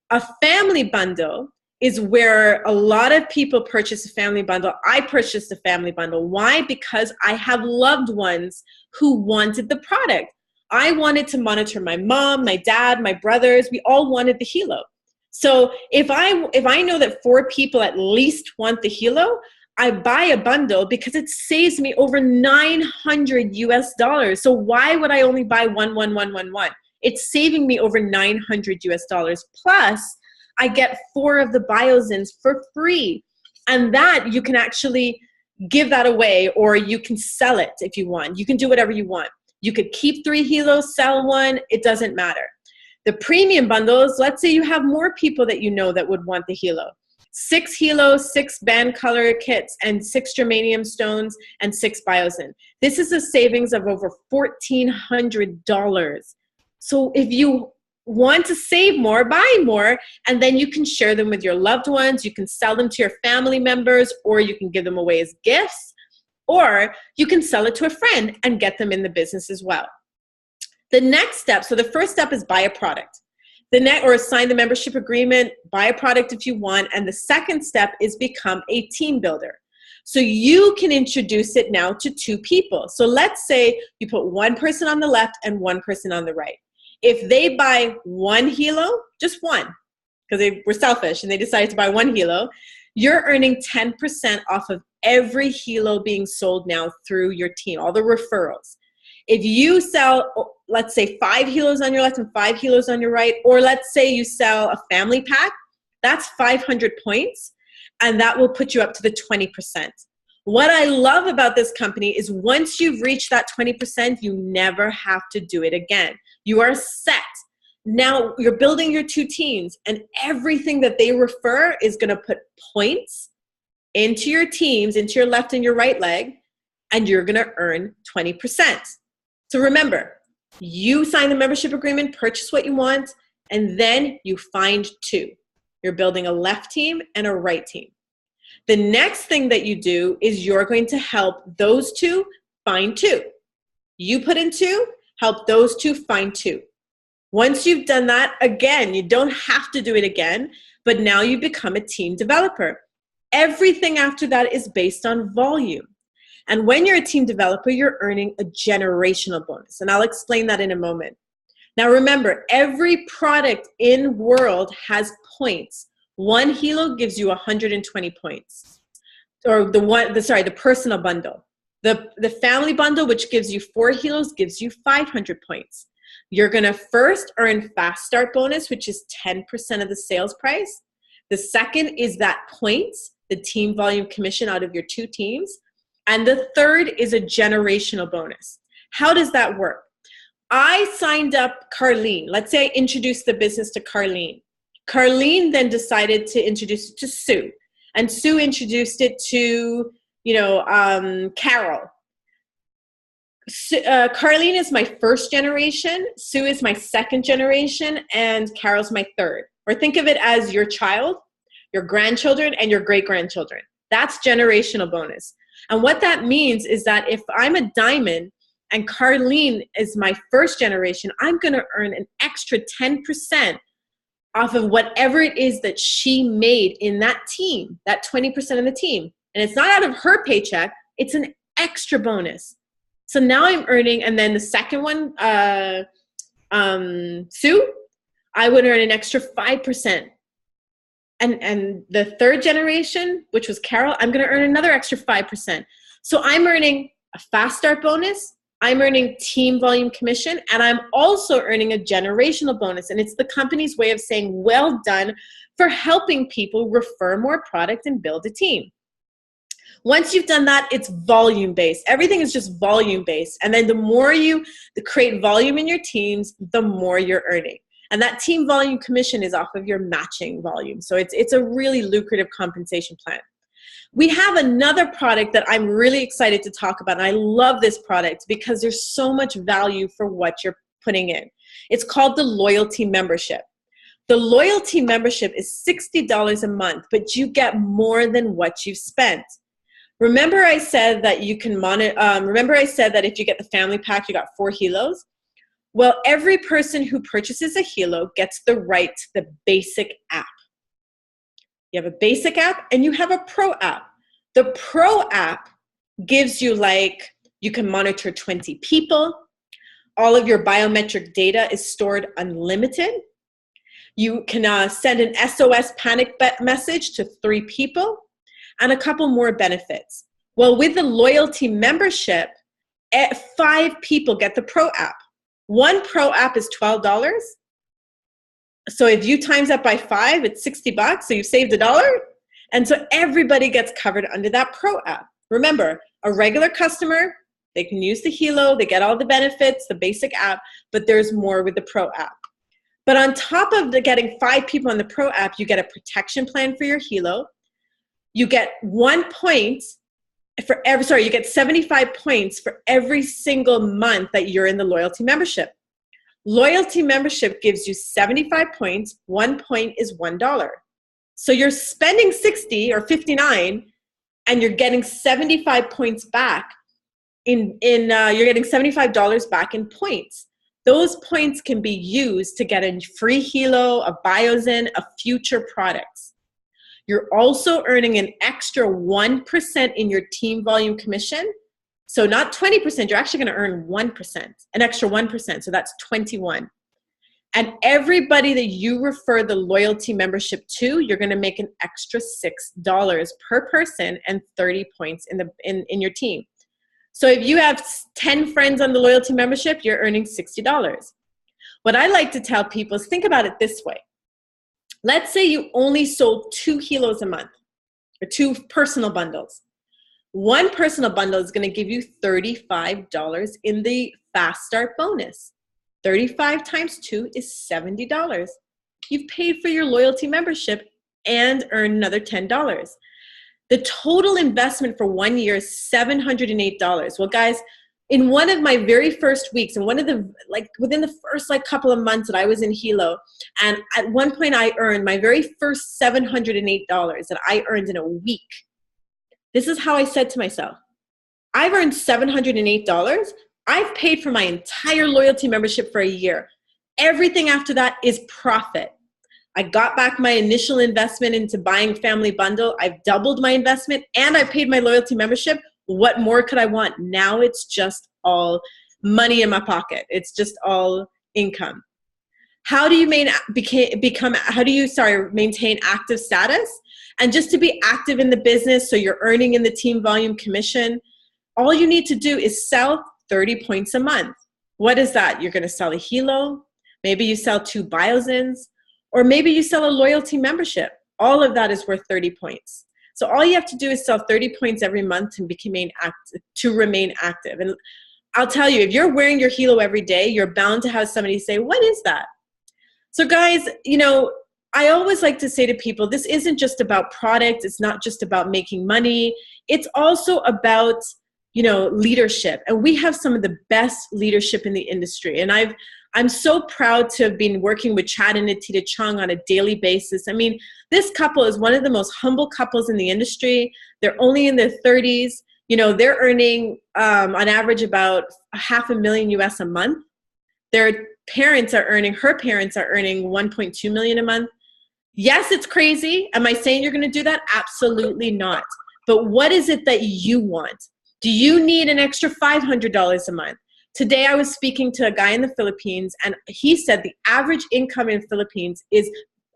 Speaker 1: A family bundle is where a lot of people purchase a family bundle. I purchased a family bundle. Why? Because I have loved ones who wanted the product. I wanted to monitor my mom, my dad, my brothers. We all wanted the helo. So if I know that 4 people at least want the helo, I buy a bundle because it saves me over $900 US. So why would I only buy one? It's saving me over $900 US. Plus, I get 4 of the biosins for free. And that you can actually give that away, or you can sell it if you want. You can do whatever you want. You could keep 3 helos, sell 1, it doesn't matter. The premium bundles, let's say you have more people that you know that would want the helo. 6 helos, 6 band color kits, and 6 germanium stones, and 6 biosin. This is a savings of over $1,400. So if you want to save more, buy more, and then you can share them with your loved ones. You can sell them to your family members, or you can give them away as gifts, or you can sell it to a friend and get them in the business as well. The next step, so the first step is buy a product. Or sign the membership agreement, buy a product if you want. And the second step is become a team builder. So you can introduce it now to 2 people. So let's say you put 1 person on the left and 1 person on the right. If they buy 1 helo, just 1, because they were selfish and they decided to buy 1 helo, you're earning 10% off of every helo being sold now through your team, all the referrals. If you sell, let's say 5 helos on your left and 5 helos on your right, or let's say you sell a family pack, that's 500 points, and that will put you up to the 20%. What I love about this company is once you've reached that 20%, you never have to do it again. You are set. Now you're building your 2 teams, and everything that they refer is going to put points into your teams, into your left and your right leg, and you're going to earn 20%. So remember, you sign the membership agreement, purchase what you want, and then you find 2. You're building a left team and a right team. The next thing that you do is you're going to help those 2 find 2. You put in 2, help those 2 find 2. Once you've done that, again, you don't have to do it again, but now you become a team developer. Everything after that is based on volume. And when you're a team developer, you're earning a generational bonus. And I'll explain that in a moment. Now remember, every product in World has points. 1 helo gives you 120 points. Or the personal bundle. The family bundle, which gives you 4 helos, gives you 500 points. You're going to first earn fast start bonus, which is 10% of the sales price. The second is that points, the team volume commission out of your 2 teams. And the third is a generational bonus. How does that work? I signed up Carlene. Let's say I introduced the business to Carlene. Carlene then decided to introduce it to Sue. And Sue introduced it to, Carol. Carlene is my 1st generation. Sue is my 2nd generation. And Carol's my 3rd. Or think of it as your child, your grandchildren, and your great-grandchildren. That's generational bonus. And what that means is that if I'm a diamond and Carlene is my 1st generation, I'm going to earn an extra 10% off of whatever it is that she made in that team, that 20% of the team. And it's not out of her paycheck, it's an extra bonus. So now I'm earning, and then the second one, Sue, I would earn an extra 5%. And the 3rd generation, which was Carol, I'm going to earn another extra 5%. So I'm earning a fast start bonus, I'm earning team volume commission, and I'm also earning a generational bonus. And it's the company's way of saying, well done for helping people refer more product and build a team. Once you've done that, it's volume-based. Everything is just volume-based. And then the more you create volume in your teams, the more you're earning. And that team volume commission is off of your matching volume. So it's a really lucrative compensation plan. We have another product that I'm really excited to talk about. And I love this product because there's so much value for what you're putting in. It's called the loyalty membership. The loyalty membership is $60 a month, but you get more than what you've spent. Remember I said that you can remember I said that if you get the family pack, you got 4 helos? Well, every person who purchases a helo gets the right to the basic app. You have a basic app and you have a pro app. The pro app gives you you can monitor 20 people. All of your biometric data is stored unlimited. You can send an SOS panic message to 3 people and a couple more benefits. Well, with the loyalty membership, 5 people get the pro app. One pro app is $12. So if you times that by 5, it's $60. So you've saved $1. And so everybody gets covered under that pro app. Remember, a regular customer, they can use the helo, they get all the benefits, the basic app, but there's more with the pro app. But on top of getting 5 people on the pro app, you get a protection plan for your helo. You get 1 point for you get 75 points for every single month that you're in the loyalty membership. Loyalty membership gives you 75 points. 1 point is $1. So you're spending 60 or 59 and you're getting 75 points back you're getting $75 back in points. Those points can be used to get a free helo, a Biozin, a future products. You're also earning an extra 1% in your team volume commission. So not 20%, you're actually going to earn 1%, an extra 1%. So that's 21. And everybody that you refer the loyalty membership to, you're going to make an extra $6 per person and 30 points in your team. So if you have 10 friends on the loyalty membership, you're earning $60. What I like to tell people is think about it this way. Let's say you only sold 2 helos a month or 2 personal bundles. 1 personal bundle is going to give you $35 in the Fast Start bonus. 35 times 2 is $70. You've paid for your loyalty membership and earned another $10. The total investment for 1 year is $708. Well, guys, in one of my very first weeks, and within the first couple of months that I was in helo, and at one point I earned my very first $708 that I earned in a week. This is how I said to myself, I've earned $708. I've paid for my entire loyalty membership for a year. Everything after that is profit. I got back my initial investment into buying family bundle. I've doubled my investment and I paid my loyalty membership. What more could I want? Now it's just all money in my pocket. It's just all income. How do you maintain active status? And just to be active in the business, so you're earning in the team volume commission, all you need to do is sell 30 points a month. What is that? You're going to sell a helo. Maybe you sell 2 Biozins, or maybe you sell a loyalty membership. All of that is worth 30 points. So all you have to do is sell 30 points every month to remain active. And I'll tell you, if you're wearing your helo every day, you're bound to have somebody say, what is that? So guys, I always like to say to people, this isn't just about product. It's not just about making money. It's also about, leadership. And we have some of the best leadership in the industry. And I'm so proud to have been working with Chad and Natita Chung on a daily basis. I mean, this couple is one of the most humble couples in the industry. They're only in their 30s. They're earning on average about $500,000 US a month. Her parents are earning 1.2 million a month. Yes, it's crazy. Am I saying you're going to do that? Absolutely not. But what is it that you want? Do you need an extra $500 a month? Today I was speaking to a guy in the Philippines, and he said the average income in the Philippines is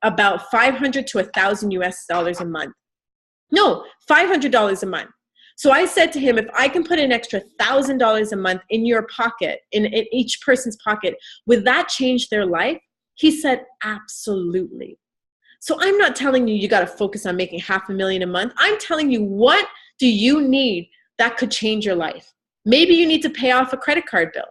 Speaker 1: about $500 to $1,000 US dollars a month. No, $500 a month. So I said to him, if I can put an extra $1,000 a month in your pocket, in each person's pocket, would that change their life? He said, absolutely. So I'm not telling you got to focus on making $500,000 a month. I'm telling you, what do you need that could change your life? Maybe you need to pay off a credit card bill.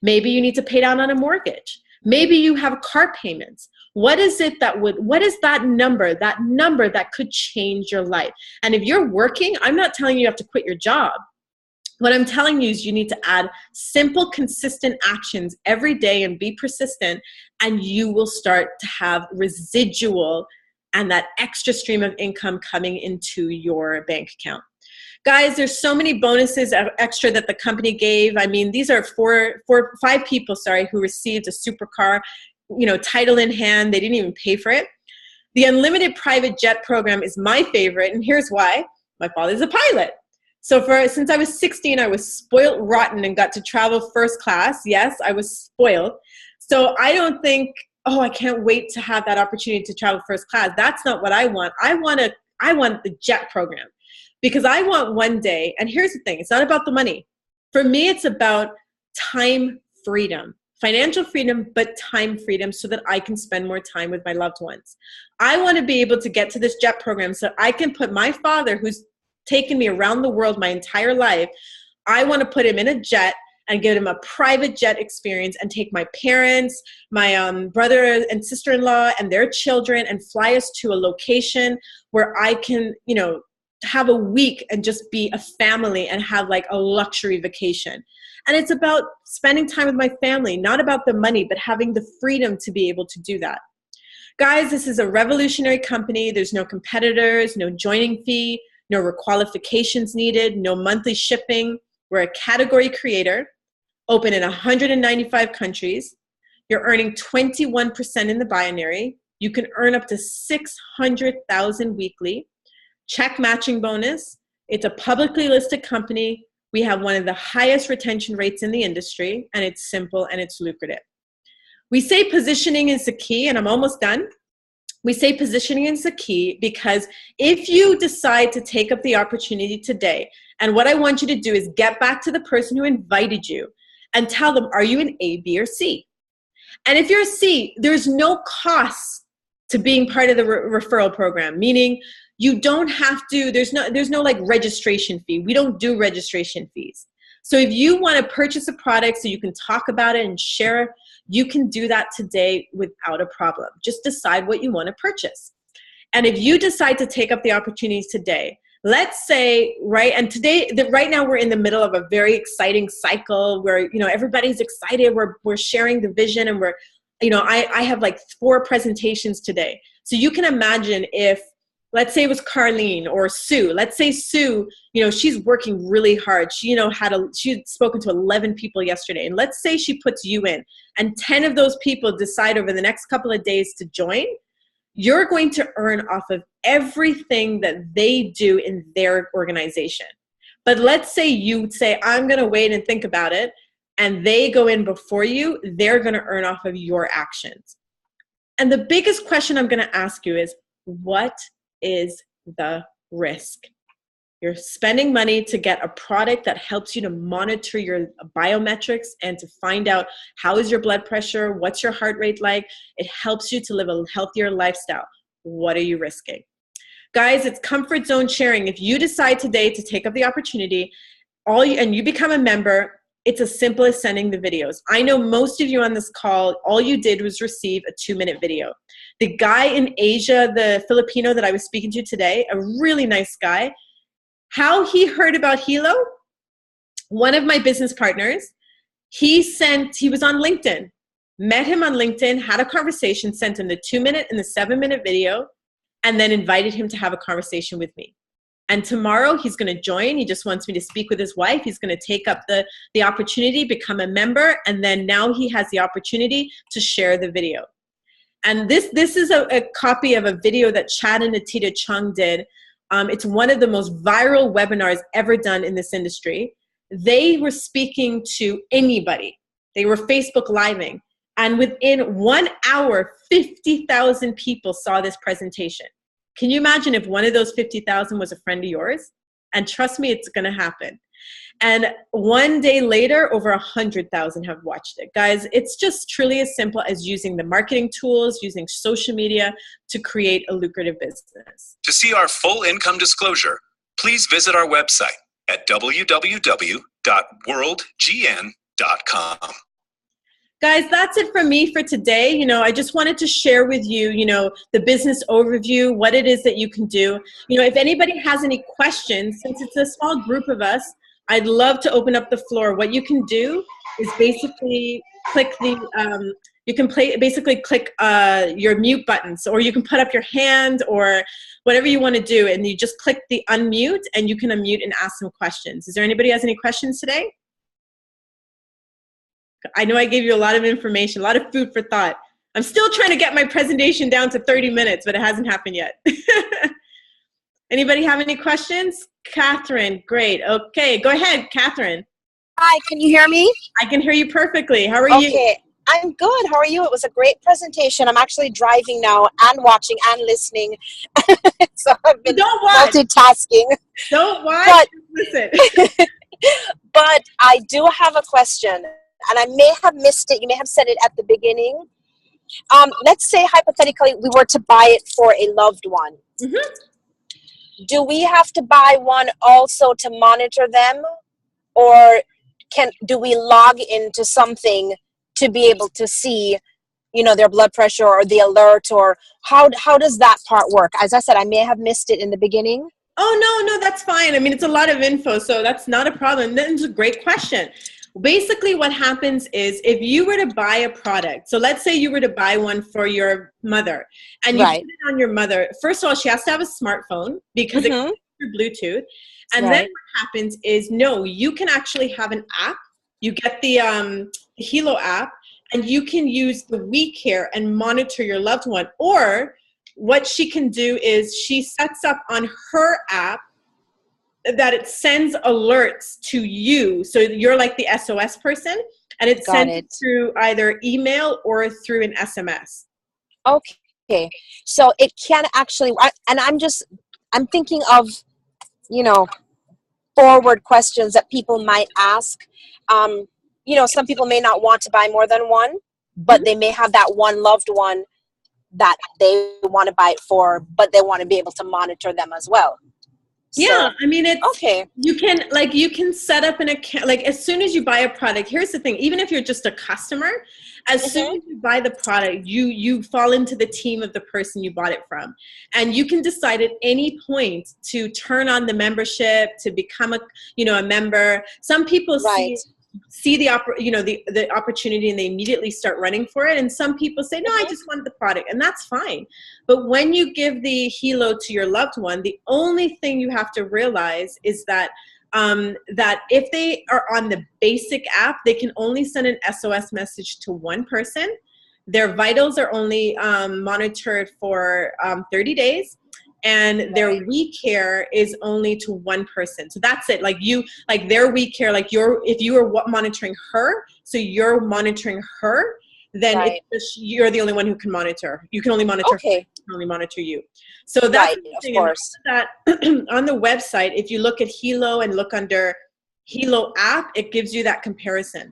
Speaker 1: Maybe you need to pay down on a mortgage. Maybe you have car payments. What is that number that could change your life? And if you're working, I'm not telling you have to quit your job. What I'm telling you is you need to add simple, consistent actions every day and be persistent, and you will start to have residual and that extra stream of income coming into your bank account. Guys, there's so many bonuses extra that the company gave. I mean, these are five people, who received a supercar, title in hand. They didn't even pay for it. The unlimited private jet program is my favorite, and here's why. My father's a pilot. So since I was 16, I was spoiled rotten and got to travel first class. Yes, I was spoiled. So I don't think, I can't wait to have that opportunity to travel first class. That's not what I want. I want the jet program. Because I want one day, and here's the thing, it's not about the money. For me, it's about time freedom, financial freedom, but time freedom so that I can spend more time with my loved ones. I want to be able to get to this jet program so I can put my father, who's taken me around the world my entire life, I want to put him in a jet and give him a private jet experience and take my parents, my brother and sister-in-law and their children and fly us to a location where I can, have a week and just be a family and have like a luxury vacation. And it's about spending time with my family, not about the money, but having the freedom to be able to do that. Guys, this is a revolutionary company. There's no competitors, no joining fee, no requalifications needed, no monthly shipping. We're a category creator, open in 195 countries. You're earning 21% in the binary. You can earn up to $600,000 weekly. Check matching bonus. It's a publicly listed company. We have one of the highest retention rates in the industry, and it's simple and it's lucrative. We say positioning is the key, and I'm almost done. We say positioning is the key because if you decide to take up the opportunity today, and what I want you to do is get back to the person who invited you and tell them, are you an A, B, or C? And if you're a C, there's no cost to being part of the referral program, meaning you don't have to, there's no like registration fee. We don't do registration fees. So if you want to purchase a product so you can talk about it and share, you can do that today without a problem. Just decide what you want to purchase. And if you decide to take up the opportunities today, let's say, right now we're in the middle of a very exciting cycle where, everybody's excited. We're sharing the vision, and I have like 4 presentations today. So you can imagine if, let's say it was Carlene or Sue. Let's say Sue, she's working really hard. She had spoken to 11 people yesterday. And let's say she puts you in and 10 of those people decide over the next couple of days to join. You're going to earn off of everything that they do in their organization. But let's say you say, I'm going to wait and think about it, and they go in before you, they're going to earn off of your actions. And the biggest question I'm going to ask you is, what is the risk? You're spending money to get a product that helps you to monitor your biometrics and to find out how is your blood pressure, what's your heart rate like. It helps you to live a healthier lifestyle. What are you risking? Guys, it's comfort zone sharing. If you decide today to take up the opportunity and you become a member, it's as simple as sending the videos. I know most of you on this call, all you did was receive a 2-minute video. The guy in Asia, the Filipino that I was speaking to today, a really nice guy, how he heard about Hilo, one of my business partners, he was on LinkedIn, met him on LinkedIn, had a conversation, sent him the 2-minute and the 7-minute video, and then invited him to have a conversation with me. And tomorrow he's going to join. He just wants me to speak with his wife. He's going to take up the opportunity, become a member, and then now he has the opportunity to share the video. And this is a copy of a video that Chad and Atita Chung did. It's one of the most viral webinars ever done in this industry. They were speaking to anybody. They were Facebook Living. And within 1 hour, 50,000 people saw this presentation. Can you imagine if one of those 50,000 was a friend of yours? And trust me, it's going to happen. And one day later, over 100,000 have watched it. Guys, it's just truly as simple as using the marketing tools, using social media to create a lucrative business.
Speaker 3: To see our full income disclosure, please visit our website at www.worldgn.com.
Speaker 1: Guys, that's it from me for today. You know, I just wanted to share with you, you know, the business overview, what it is that you can do. You know, if anybody has any questions, since it's a small group of us, I'd love to open up the floor. What you can do is basically click the, basically click your mute buttons, or you can put up your hand or whatever you want to do, and you just click the unmute and you can unmute and ask some questions. Is there anybody who has any questions today? I know I gave you a lot of information, a lot of food for thought. I'm still trying to get my presentation down to 30 minutes, but it hasn't happened yet. Anybody have any questions? Catherine, great. Okay, go ahead, Catherine.
Speaker 6: Hi, can you hear me?
Speaker 1: I can hear you perfectly. How are you?
Speaker 6: Okay, I'm good. How are you? It was a great presentation. I'm actually driving now and watching and listening. So I've been multitasking.
Speaker 1: Don't watch,
Speaker 6: but,
Speaker 1: listen.
Speaker 6: But I do have a question. And I may have missed it. You may have said it at the beginning. Let's say, hypothetically, we were to buy it for a loved one. Mm-hmm. Do we have to buy one also to monitor them? Or do we log into something to be able to see, you know, their blood pressure or the alert? Or how does that part work? As I said, I may have missed it in the beginning.
Speaker 1: Oh, no, that's fine. I mean, it's a lot of info, so that's not a problem. That's a great question. Basically, what happens is if you were to buy a product, so let's say you were to buy one for your mother, and you put it on your mother. First of all, she has to have a smartphone because it connects through Bluetooth. And then what happens is, no, you can actually have an app. You get the Hilo app, and you can use the WeCare and monitor your loved one. Or what she can do is she sets up on her app that it sends alerts to you. So you're like the SOS person, and it sends it through either email or through an SMS.
Speaker 6: Okay. So it can actually, and I'm thinking of, you know, forward questions that people might ask. You know, some people may not want to buy more than one, but they may have that one loved one that they want to buy it for, but they want to be able to monitor them as well.
Speaker 1: Yeah, I mean, it's okay. You can set up an account. Like, as soon as you buy a product, here's the thing: even if you're just a customer, as soon as you buy the product, you fall into the team of the person you bought it from, and you can decide at any point to turn on the membership, to become a member. Some people see the opportunity and they immediately start running for it, and some people say, no, I just want the product, and that's fine. But when you give the Hilo to your loved one, the only thing you have to realize is that that if they are on the basic app, they can only send an SOS message to one person. Their vitals are only monitored for 30 days. And their WeCare is only to one person. So that's it. Like their WeCare, if you are monitoring her, so you're monitoring her, then you're the only one who can monitor. You can only monitor her, you can only monitor you. So that's the thing. Of course. That on the website, if you look at Hilo and look under Hilo app, it gives you that comparison.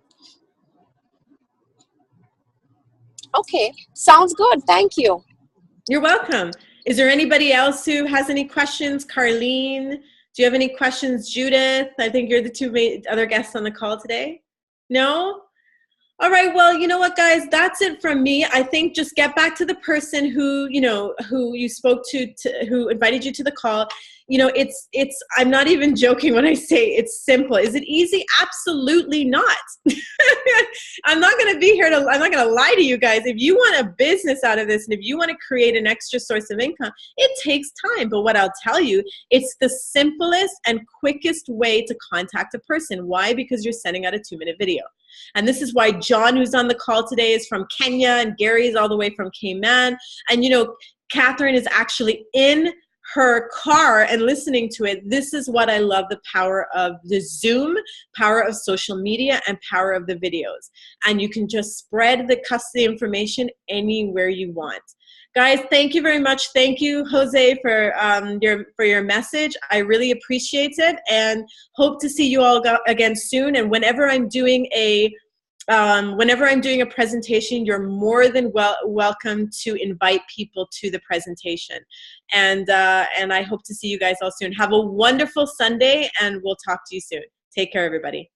Speaker 6: Okay, sounds good. Thank you.
Speaker 1: You're welcome. Is there anybody else who has any questions? Carlene, do you have any questions? Judith, I think you're the two other guests on the call today. No? All right, well, you know what, guys, that's it from me. I think just get back to the person who you spoke to, who invited you to the call. You know, I'm not even joking when I say it's simple. Is it easy? Absolutely not. I'm not going to lie to you guys. If you want a business out of this, and if you want to create an extra source of income, it takes time. But what I'll tell you, it's the simplest and quickest way to contact a person. Why? Because you're sending out a 2-minute video. And this is why John, who's on the call today, is from Kenya, and Gary is all the way from Cayman. And, you know, Catherine is actually in her car and listening to it. This is what I love, the power of the Zoom, power of social media, and power of the videos. And you can just spread the information anywhere you want. Guys, thank you very much. Thank you, Jose, for your message. I really appreciate it, and hope to see you all again soon. And whenever I'm doing a presentation, you're more than welcome to invite people to the presentation. And I hope to see you guys all soon. Have a wonderful Sunday, and we'll talk to you soon. Take care, everybody.